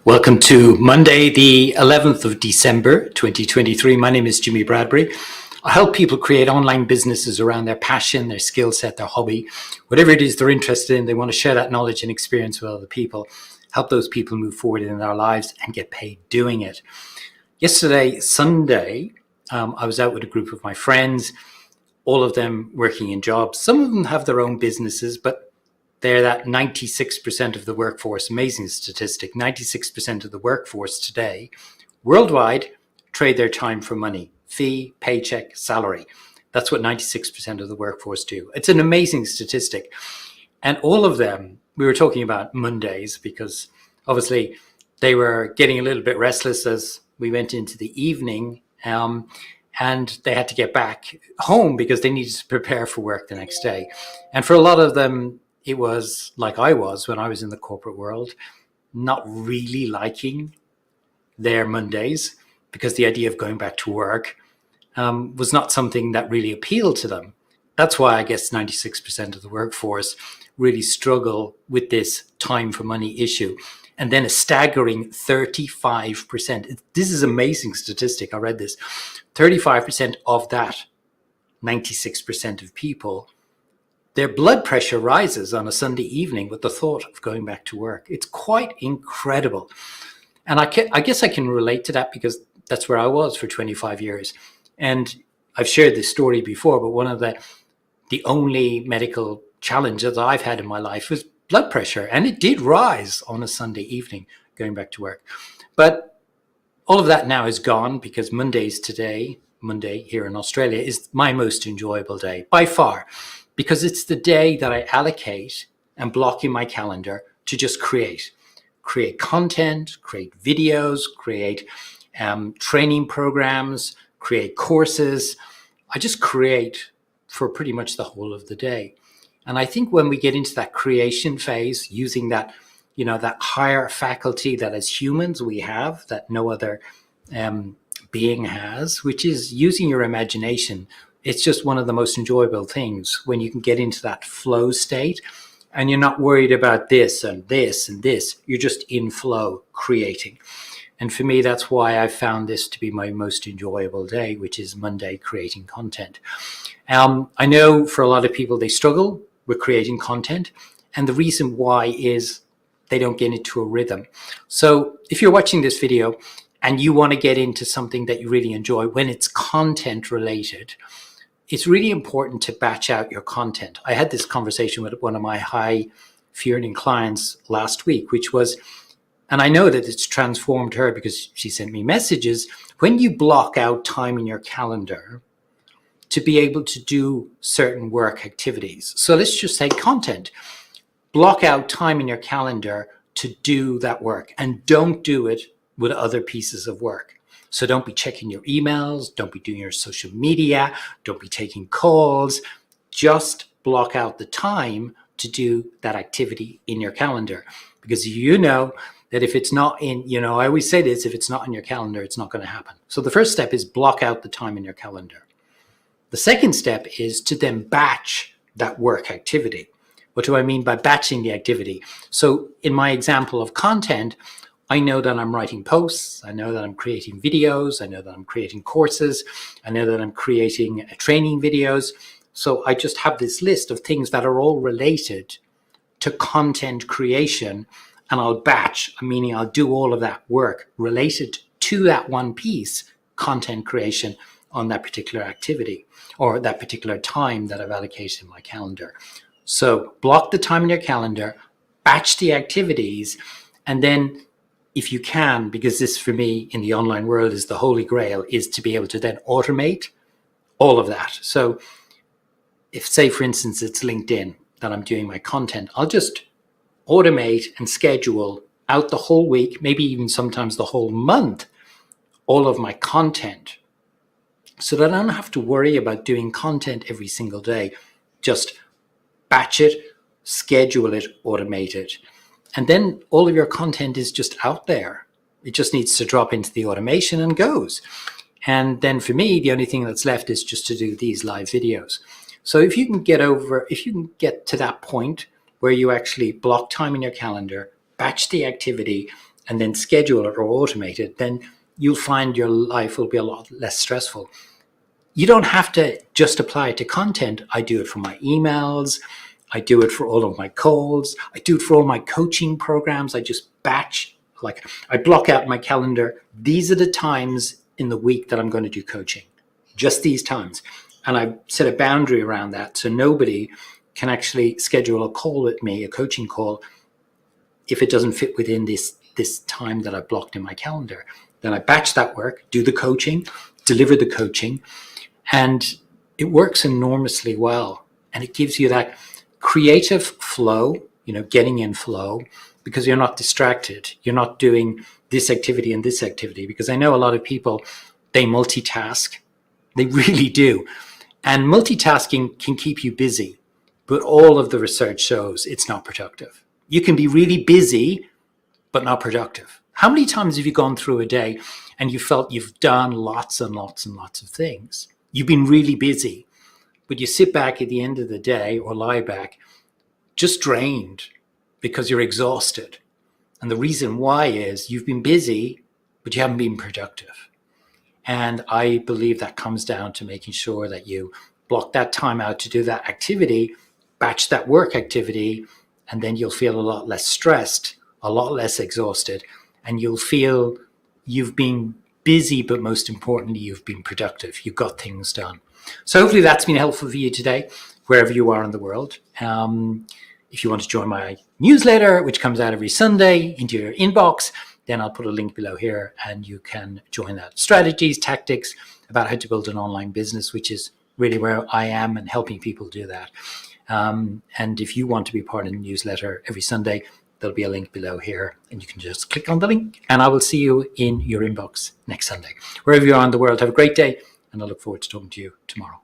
Welcome to Monday, the 11th of December, 2023. My name is Jimmy Bradbury. I help people create online businesses around their passion, their skill set, their hobby, whatever it is they're interested in. They want to share that knowledge and experience with other people, help those people move forward in their lives and get paid doing it. Yesterday, Sunday, I was out with a group of my friends, all of them working in jobs. Some of them have their own businesses, but they're that 96% of the workforce, amazing statistic, 96% of the workforce today worldwide trade their time for money, fee, paycheck, salary. That's what 96% of the workforce do. It's an amazing statistic. And all of them, we were talking about Mondays because obviously they were getting a little bit restless as we went into the evening, and they had to get back home because they needed to prepare for work the next day. And for a lot of them, it was like I was when I was in the corporate world, not really liking their Mondays because the idea of going back to work was not something that really appealed to them. That's why I guess 96% of the workforce really struggle with this time for money issue. And then a staggering 35%. This is an amazing statistic. I read this. 35% of that 96% of people, their blood pressure rises on a Sunday evening with the thought of going back to work. It's quite incredible. And I guess I can relate to that because that's where I was for 25 years. And I've shared this story before, but one of the only medical challenges I've had in my life was blood pressure. And it did rise on a Sunday evening going back to work. But all of that now is gone because Monday here in Australia, is my most enjoyable day by far. Because it's the day that I allocate and block in my calendar to just create content, create videos, create training programs, create courses. I just create for pretty much the whole of the day. And I think when we get into that creation phase, using that, that higher faculty that as humans we have, that no other being has, which is using your imagination. It's just one of the most enjoyable things when you can get into that flow state and you're not worried about this and this and this. You're just in flow creating. And for me, that's why I found this to be my most enjoyable day, which is Monday, creating content. I know for a lot of people, they struggle with creating content. And the reason why is they don't get into a rhythm. So if you're watching this video and you want to get into something that you really enjoy when it's content related, it's really important to batch out your content. I had this conversation with one of my high fee earning clients last week, which was, and I know that it's transformed her because she sent me messages. When you block out time in your calendar to be able to do certain work activities. So let's just say content. Block out time in your calendar to do that work and don't do it with other pieces of work. So don't be checking your emails, don't be doing your social media, don't be taking calls. Just block out the time to do that activity in your calendar. Because you know that if it's not in, I always say this, if it's not in your calendar, it's not going to happen. So the first step is block out the time in your calendar. The second step is to then batch that work activity. What do I mean by batching the activity? So in my example of content, I know that I'm writing posts, I know that I'm creating videos, I know that I'm creating courses, I know that I'm creating training videos. So I just have this list of things that are all related to content creation, and I'll batch, meaning I'll do all of that work related to that one piece, content creation, on that particular activity or that particular time that I've allocated in my calendar. So block the time in your calendar, batch the activities, and then if you can, because this for me in the online world is the holy grail, is to be able to then automate all of that. So if, say, for instance, it's LinkedIn that I'm doing my content, I'll just automate and schedule out the whole week, maybe even sometimes the whole month, all of my content so that I don't have to worry about doing content every single day. Just batch it, schedule it, automate it. And then all of your content is just out there. It just needs to drop into the automation and goes. And then for me, the only thing that's left is just to do these live videos. So if you can get to that point where you actually block time in your calendar, batch the activity, and then schedule it or automate it, then you'll find your life will be a lot less stressful. You don't have to just apply it to content. I do it for my emails. I do it for all of my calls. I do it for all my coaching programs. I just batch, like I block out my calendar. These are the times in the week that I'm going to do coaching, just these times. And I set a boundary around that so nobody can actually schedule a call with me, a coaching call, if it doesn't fit within this time that I blocked in my calendar. Then I batch that work, do the coaching, deliver the coaching, and it works enormously well. And it gives you that creative flow, getting in flow, because you're not distracted. You're not doing this activity and this activity, because I know a lot of people, they multitask. They really do. And multitasking can keep you busy, but all of the research shows it's not productive. You can be really busy, but not productive. How many times have you gone through a day and you felt you've done lots and lots and lots of things? You've been really busy, but you sit back at the end of the day or lie back just drained because you're exhausted. And the reason why is you've been busy, but you haven't been productive. And I believe that comes down to making sure that you block that time out to do that activity, batch that work activity, and then you'll feel a lot less stressed, a lot less exhausted, and you'll feel you've been busy, but most importantly, you've been productive. You've got things done. So hopefully that's been helpful for you today, wherever you are in the world. If you want to join my newsletter, which comes out every Sunday into your inbox, then I'll put a link below here and you can join that. Strategies, tactics about how to build an online business, which is really where I am and helping people do that. And if you want to be part of the newsletter every Sunday, there'll be a link below here and you can just click on the link and I will see you in your inbox next Sunday. Wherever you are in the world, have a great day and I look forward to talking to you tomorrow.